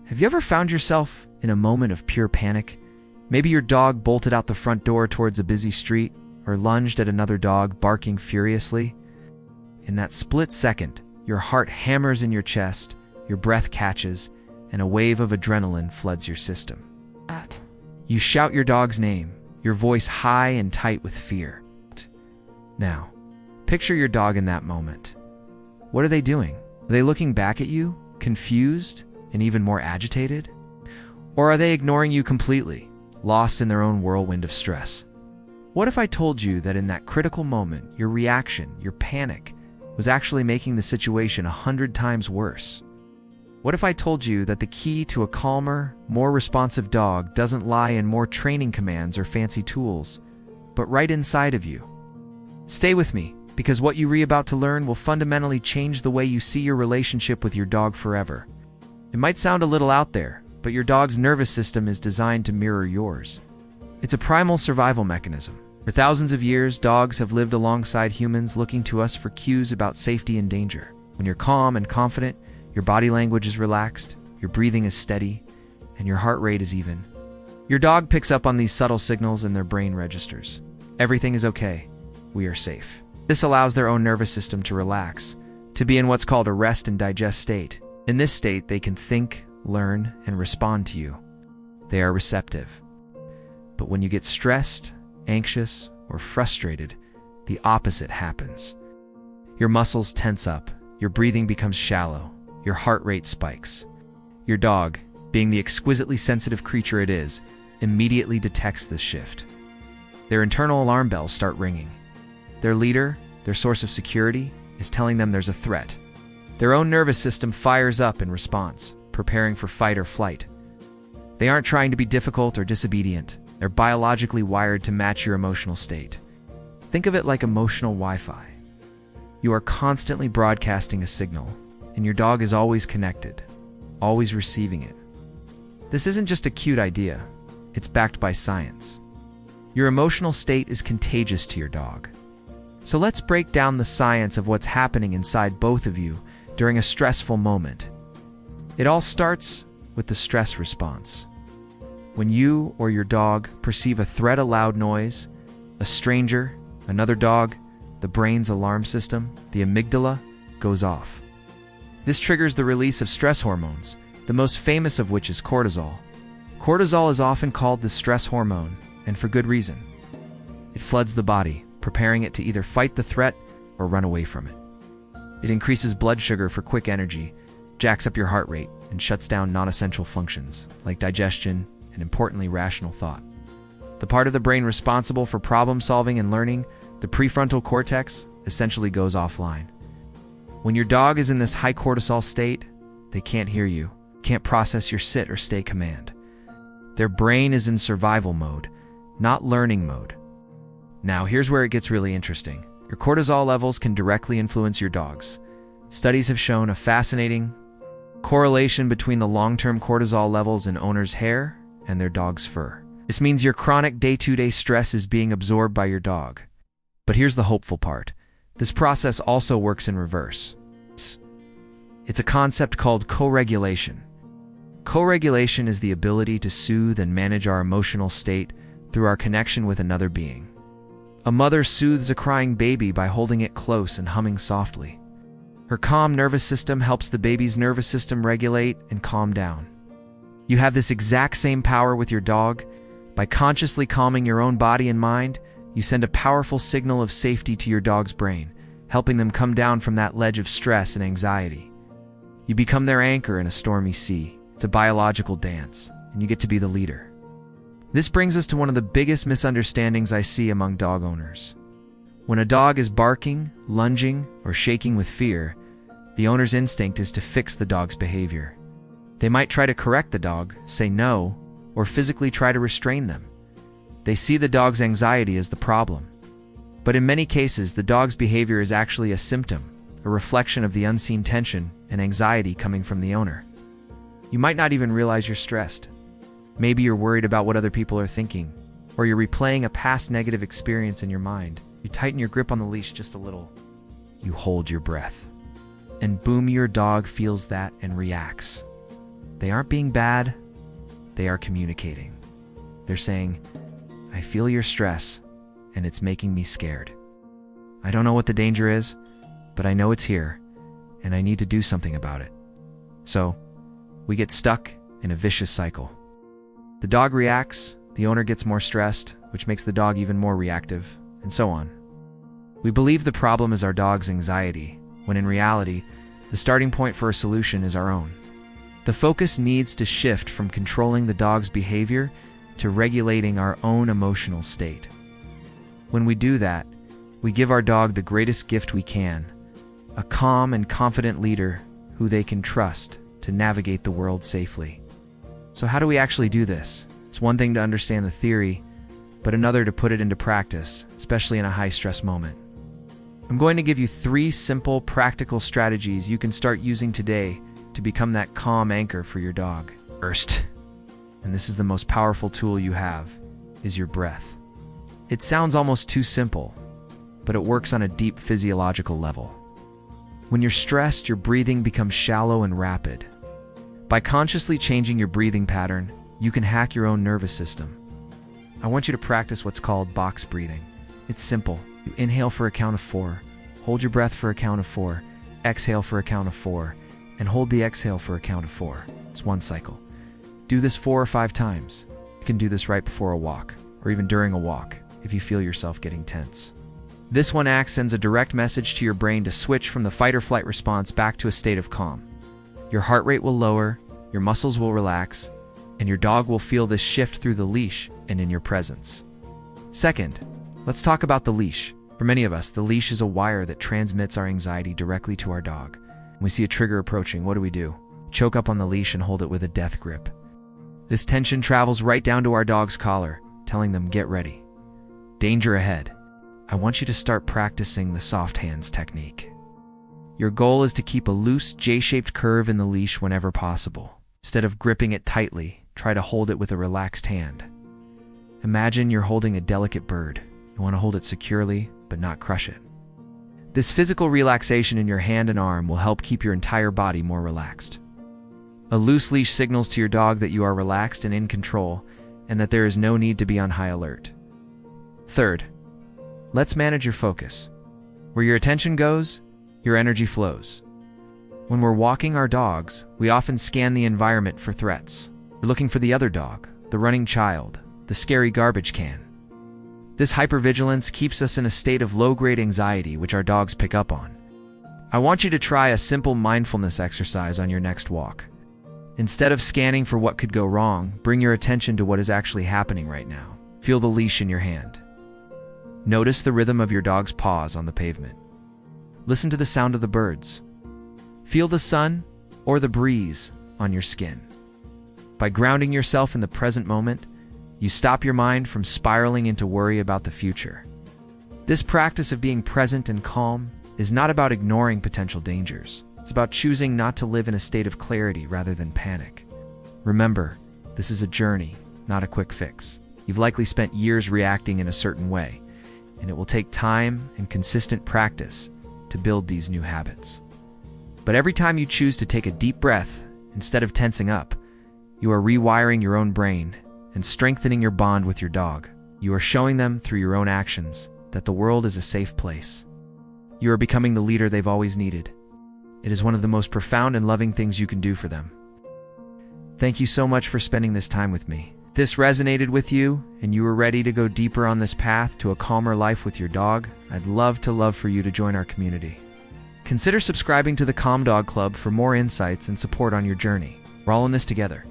Have you ever found yourself in a moment of pure panic? Maybe your dog bolted out the front door towards a busy street, or lunged at another dog, barking furiously. In that split second, your heart hammers in your chest, your breath catches, and a wave of adrenaline floods your system. You shout your dog's name, your voice high and tight with fear. Now, picture your dog in that moment. What are they doing? Are they looking back at you, confused and even more agitated? Or are they ignoring you completely, lost in their own whirlwind of stress? What if I told you that in that critical moment, your reaction, your panic, was actually making the situation 100 times worse? What if I told you that the key to a calmer, more responsive dog doesn't lie in more training commands or fancy tools, but right inside of you? Stay with me, because what you're about to learn will fundamentally change the way you see your relationship with your dog forever. It might sound a little out there, but your dog's nervous system is designed to mirror yours. It's a primal survival mechanism. For thousands of years, dogs have lived alongside humans, looking to us for cues about safety and danger. When you're calm and confident, your body language is relaxed, your breathing is steady, and your heart rate is even. Your dog picks up on these subtle signals and their brain registers. Everything is okay. We are safe. This allows their own nervous system to relax, to be in what's called a rest and digest state. In this state, they can think, learn, and respond to you. They are receptive. But when you get stressed, anxious, or frustrated, the opposite happens. Your muscles tense up, your breathing becomes shallow, your heart rate spikes. Your dog, being the exquisitely sensitive creature it is, immediately detects this shift. Their internal alarm bells start ringing. Their leader, their source of security, is telling them there's a threat. Their own nervous system fires up in response, preparing for fight or flight. They aren't trying to be difficult or disobedient. They're biologically wired to match your emotional state. Think of it like emotional Wi-Fi. You are constantly broadcasting a signal, and your dog is always connected, always receiving it. This isn't just a cute idea. It's backed by science. Your emotional state is contagious to your dog. So let's break down the science of what's happening inside both of you during a stressful moment. It all starts with the stress response. When you or your dog perceive a threat, a loud noise, a stranger, another dog, the brain's alarm system, the amygdala, goes off. This triggers the release of stress hormones, the most famous of which is cortisol. Cortisol is often called the stress hormone, and for good reason. It floods the body, preparing it to either fight the threat or run away from it. It increases blood sugar for quick energy, jacks up your heart rate, and shuts down non-essential functions, like digestion and, importantly, rational thought. The part of the brain responsible for problem-solving and learning, the prefrontal cortex, essentially goes offline. When your dog is in this high cortisol state, they can't hear you, can't process your sit or stay command. Their brain is in survival mode, not learning mode. Now, here's where it gets really interesting. Your cortisol levels can directly influence your dog's. Studies have shown a fascinating correlation between the long-term cortisol levels in owners' hair and their dog's fur. This means your chronic day-to-day stress is being absorbed by your dog. But here's the hopeful part. This process also works in reverse. It's a concept called co-regulation. Co-regulation is the ability to soothe and manage our emotional state through our connection with another being. A mother soothes a crying baby by holding it close and humming softly. Her calm nervous system helps the baby's nervous system regulate and calm down. You have this exact same power with your dog. By consciously calming your own body and mind, you send a powerful signal of safety to your dog's brain, helping them come down from that ledge of stress and anxiety. You become their anchor in a stormy sea. It's a biological dance, and you get to be the leader. This brings us to one of the biggest misunderstandings I see among dog owners. When a dog is barking, lunging, or shaking with fear, the owner's instinct is to fix the dog's behavior. They might try to correct the dog, say no, or physically try to restrain them. They see the dog's anxiety as the problem. But in many cases, the dog's behavior is actually a symptom, a reflection of the unseen tension and anxiety coming from the owner. You might not even realize you're stressed. Maybe you're worried about what other people are thinking, or you're replaying a past negative experience in your mind. You tighten your grip on the leash just a little. You hold your breath. And boom, your dog feels that and reacts. They aren't being bad, they are communicating. They're saying, I feel your stress, and it's making me scared. I don't know what the danger is, but I know it's here, and I need to do something about it. So, we get stuck in a vicious cycle. The dog reacts, the owner gets more stressed, which makes the dog even more reactive, and so on. We believe the problem is our dog's anxiety, when in reality, the starting point for a solution is our own. The focus needs to shift from controlling the dog's behavior to regulating our own emotional state. When we do that, we give our dog the greatest gift we can, a calm and confident leader who they can trust to navigate the world safely. So how do we actually do this? It's one thing to understand the theory, but another to put it into practice, especially in a high-stress moment. I'm going to give you 3 simple, practical strategies you can start using today to become that calm anchor for your dog. First, and this is the most powerful tool you have, is your breath. It sounds almost too simple, but it works on a deep physiological level. When you're stressed, your breathing becomes shallow and rapid. By consciously changing your breathing pattern, you can hack your own nervous system. I want you to practice what's called box breathing. It's simple. You inhale for a count of 4, hold your breath for a count of 4, exhale for a count of 4, and hold the exhale for a count of 4. It's one cycle. Do this 4 or 5 times. You can do this right before a walk, or even during a walk, if you feel yourself getting tense. This one sends a direct message to your brain to switch from the fight or flight response back to a state of calm. Your heart rate will lower, your muscles will relax, and your dog will feel this shift through the leash and in your presence. Second, let's talk about the leash. For many of us, the leash is a wire that transmits our anxiety directly to our dog. When we see a trigger approaching, what do? Choke up on the leash and hold it with a death grip. This tension travels right down to our dog's collar, telling them, get ready. Danger ahead. I want you to start practicing the soft hands technique. Your goal is to keep a loose, J-shaped curve in the leash whenever possible. Instead of gripping it tightly, try to hold it with a relaxed hand. Imagine you're holding a delicate bird. You want to hold it securely, but not crush it. This physical relaxation in your hand and arm will help keep your entire body more relaxed. A loose leash signals to your dog that you are relaxed and in control, and that there is no need to be on high alert. Third, let's manage your focus. Where your attention goes, your energy flows. When we're walking our dogs, we often scan the environment for threats. We're looking for the other dog, the running child, the scary garbage can. This hypervigilance keeps us in a state of low-grade anxiety, which our dogs pick up on. I want you to try a simple mindfulness exercise on your next walk. Instead of scanning for what could go wrong, bring your attention to what is actually happening right now. Feel the leash in your hand. Notice the rhythm of your dog's paws on the pavement. Listen to the sound of the birds. Feel the sun or the breeze on your skin. By grounding yourself in the present moment, you stop your mind from spiraling into worry about the future. This practice of being present and calm is not about ignoring potential dangers. It's about choosing not to live in a state of clarity rather than panic. Remember, this is a journey, not a quick fix. You've likely spent years reacting in a certain way, and it will take time and consistent practice to build these new habits. But every time you choose to take a deep breath instead of tensing up, you are rewiring your own brain and strengthening your bond with your dog. You are showing them through your own actions that the world is a safe place. You are becoming the leader they've always needed. It is one of the most profound and loving things you can do for them. Thank you so much for spending this time with me. If this resonated with you and you are ready to go deeper on this path to a calmer life with your dog, I'd love for you to join our community. Consider subscribing to the Calm Dog Club for more insights and support on your journey. We're all in this together.